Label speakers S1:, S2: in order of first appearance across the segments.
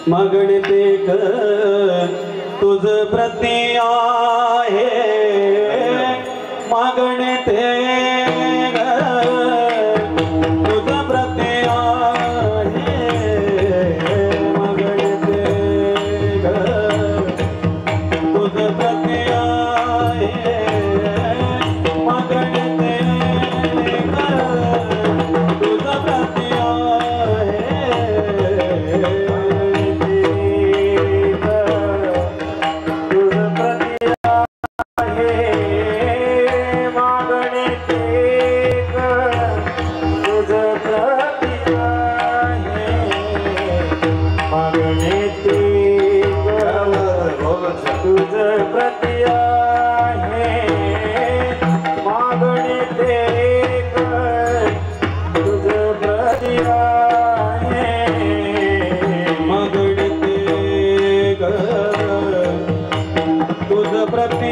S1: मागणते तुझ प्रति आहे मागणते तुझ प्रति आहे मागणते तुझ प्रति आहे मागणते तुझ प्रति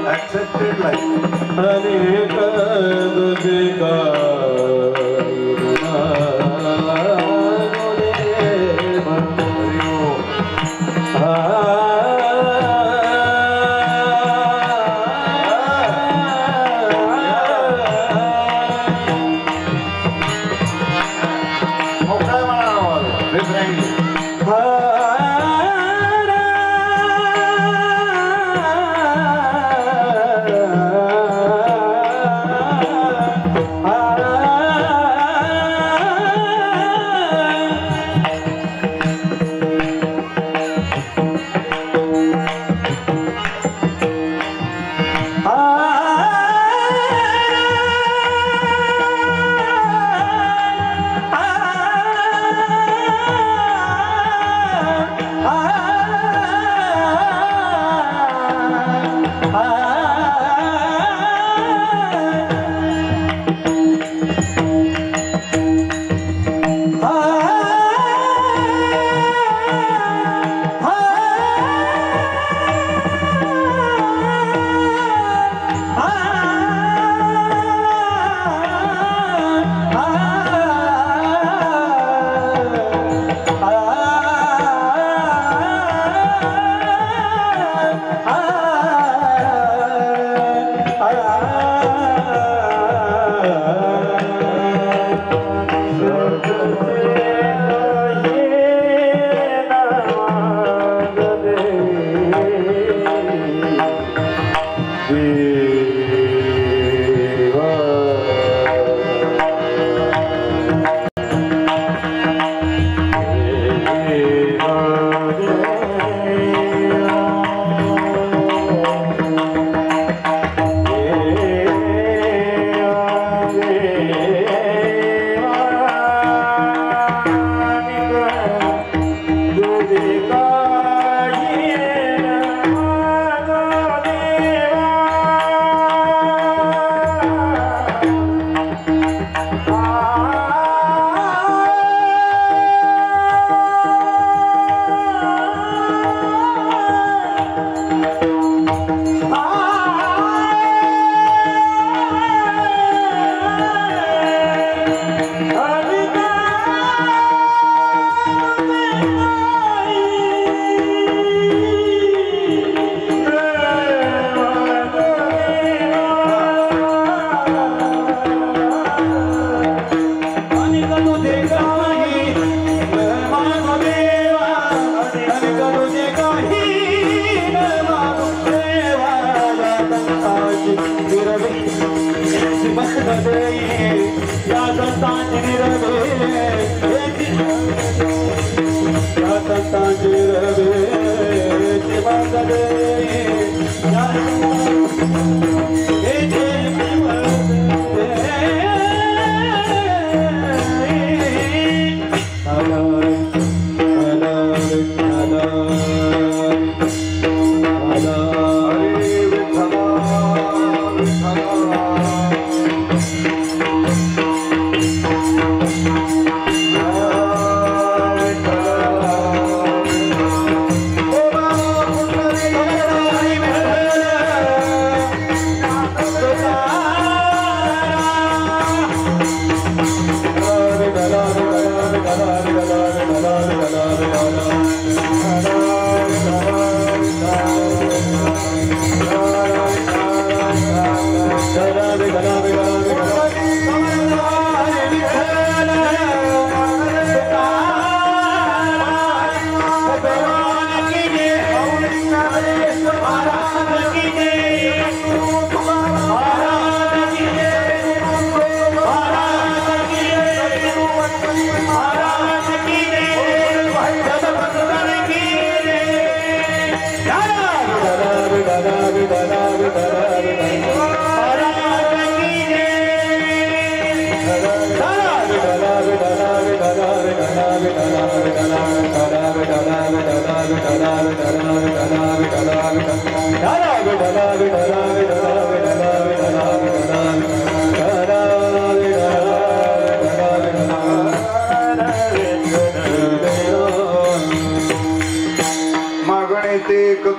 S2: accepted life.
S1: Ah देवा आणि तुझे काही न मागू देवा संतांची निरवे मस्त दे या संतांची निरवे या संतांची निरवे मस्त दे या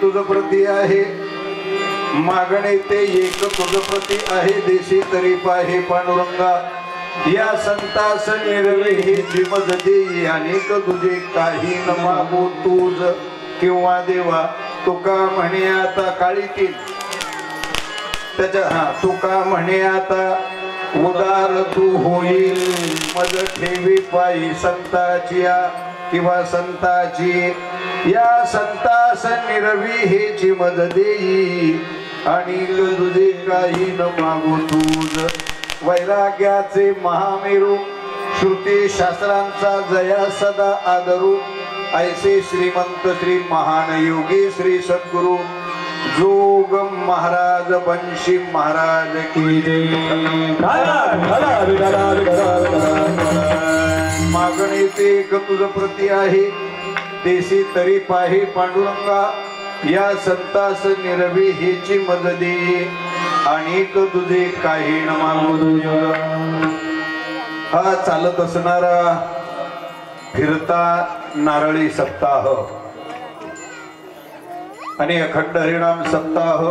S2: तुझ प्रती आहे मागणे ते एक तुझ प्रती आहे देशी तरी पाहे पांडुरंगा या संतास निर्वे हे जिमज देई अनेक तुझे काही न मागू तुझ किंवा देवा तुका म्हणे आता काळीतील त्याच्या तुका म्हणे आता उदार तू होईल मज ठेवी पायी संताची किंवा संताची या संतास निर्वी हे मज देई आणि तुझे काही न मागू तुझ वैराग्याचे महामेरू श्रुती शास्त्रांचा जया सदा आदरू ऐसे श्रीमंत श्री महान योगी श्री सद्गुरु जोग महाराज बंशी महाराज की जय। मागणी ते एक तुझ प्रती आहे देशी तरी पाहे पांडुरंगा या संतास निरवी हेची मज दे आणि तुझे काही न मागू तुझ। हा चालत असणारा फिरता नारळी सप्ताह आणि अखंड हरिनाम सप्ताह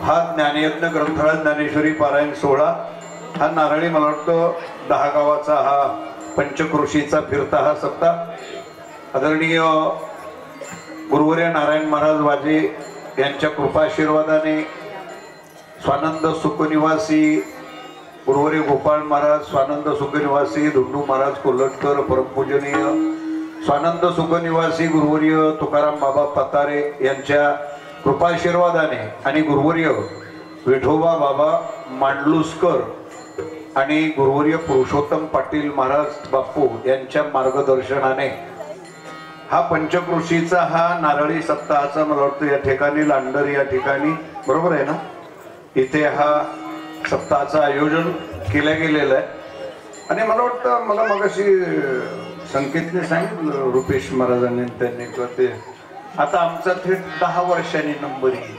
S2: हा ज्ञानयज्ञ ग्रंथाळा ज्ञानेश्वरी पारायण सोहळा हा नारळी मला वाटतं 10 गावाचा हा पंचक्रोशीचा फिरता हा सप्ताह आदरणीय गुरुवर्य नारायण महाराज वाजे यांच्या कृपाशीर्वादाने स्वानंद सुखनिवासी गुरुवर्य गोपाळ महाराज स्वानंद सुखनिवासी धुंडू महाराज कोल्हटकर परमपूजनीय स्वानंद सुखनिवासी गुरुवर्य तुकाराम बाबा पतारे यांच्या कृपाशीर्वादाने आणि गुरुवर्य विठोबा बाबा मांडलुसकर आणि गुरुवर्य पुरुषोत्तम पाटील महाराज बापू यांच्या मार्गदर्शनाने हा पंचक्रोशीचा हा नारळी सप्ताहाचा मला वाटतं या ठिकाणी लांडर या ठिकाणी बरोबर आहे ना इथे हा सप्ताहाचं आयोजन केलं गेलेलं आहे आणि मला वाटतं मला मगाशी संकेतने सांगितलं रुपेश महाराजांनी त्यांनी ते आता आमचा थेट 10 वर्षांनी नंबर येईल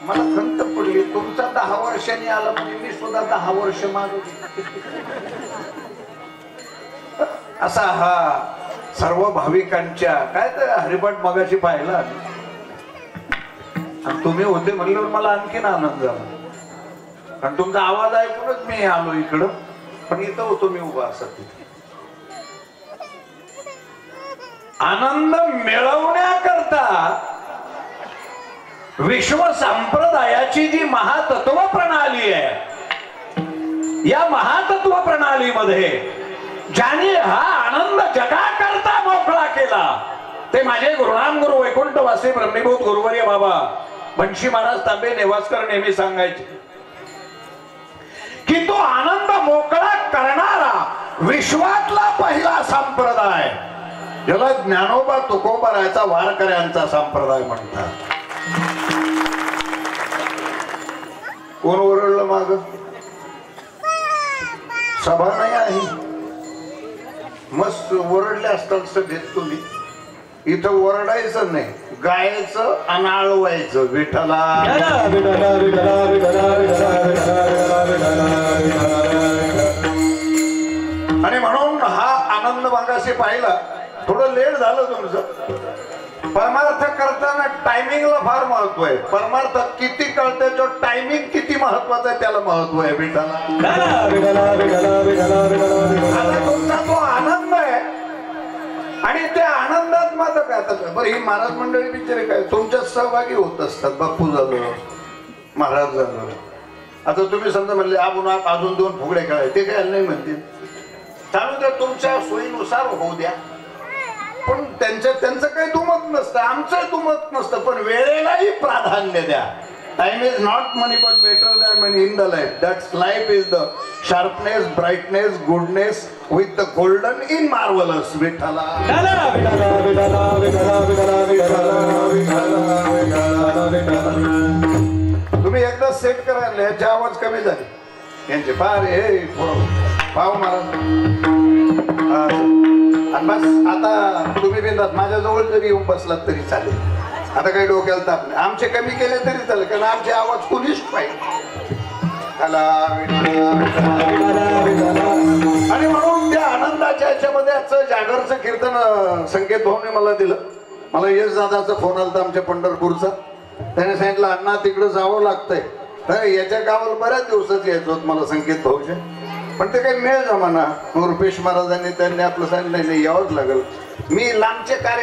S2: मला खंत पडली तुमचा 10 वर्षांनी आला म्हणजे मी सुद्धा 10 वर्ष मागे असा हा सर्व भाविकांच्या काय तर हरिपाठ मगाशी पाहिला आणि तुम्ही होते म्हणल्यावर मला आणखीन आनंद झाला कारण तुमचा आवाज ऐकूनच मी आलो इकडं पण इथं होतो मी उभा असत आनंद मिळवण्याकरता विश्व संप्रदायाची जी महातत्व प्रणाली आहे या महातत्व प्रणालीमध्ये
S3: ज्याने हा आनंद जगाकरता मोकळा केला ते माझे गुरुनाम गुरु वैकुंठवासी ब्रह्मीभूत गुरुवर्य बाबा बंशी महाराज तांबे नेवासकर नेहमी सांगायचे की तो आनंद मोकळा करणारा विश्वातला पहिला संप्रदाय ज्याला ज्ञानोबा तुकोबारायचा वारकऱ्यांचा संप्रदाय म्हणतात. कोण ओरडलं माग? सभा नाही आहे. मस्त ओरडले असतात सभेत तुम्ही. इथं ओरडायचं नाही, गायचं आणि आळवायचं. विठ्ठला आणि म्हणून हा आनंद मागाशी पाहिला. थोडं लेट झालं तुमचं. परमार्थ करताना टायमिंगला फार महत्व आहे. परमार्थ किती कळते तो टायमिंग किती महत्वाचा आहे त्याला महत्व आहे. विठ्ठला तुमचा तो आनंद आहे आणि त्या आनंदात मात्र काय आता बरं ही महाराज मंडळी बिचारे काय तुमच्यात सहभागी होत असतात. बाप्पू झालं, महाराज झालं. आता तुम्ही समजा म्हणले आपण अजून 2 फुगडे खेळाय ते काय नाही म्हणतील. चालू द्या, तुमच्या सोयीनुसार होऊ द्या. पण त्यांचं काही दुमत नसतं, आमचं दुमत नसतं. पण वेळेलाही प्राधान्य द्या. Time is not money but better than money in the life. That's life is the sharpness, brightness, goodness with the golden in marvellous. विठ्ठला तुम्ही एकदा सेट करायला याची आवाज कमी झाली यांचे फार हे पाव महाराज. बस आता तुम्ही बिंदात माझ्याजवळ जरी येऊन बसलात तरी चालेल. आता काही डोक्याला ताप नाही. आमचे कमी केले तरी चालेल कारण आमचे आवाज कुणीच पाहिजे. आणि म्हणून त्या आनंदाच्या याच्यामध्ये आजचं जागरचं कीर्तन संकेत भाऊने मला दिलं. मला यश दादाचा फोन आला आमच्या पंढरपूरचा. त्याने सांगितलं अण्णा तिकडे जावं लागतंय. याच्या गावाला बऱ्याच दिवसात यायचं होत मला संकेत भाऊच्या. पण ते काही मेळ जमाना. रुपेश महाराजांनी त्यांनी आपलं सांगितलं नाही यावंच लागेल. मी लांबचे कार्य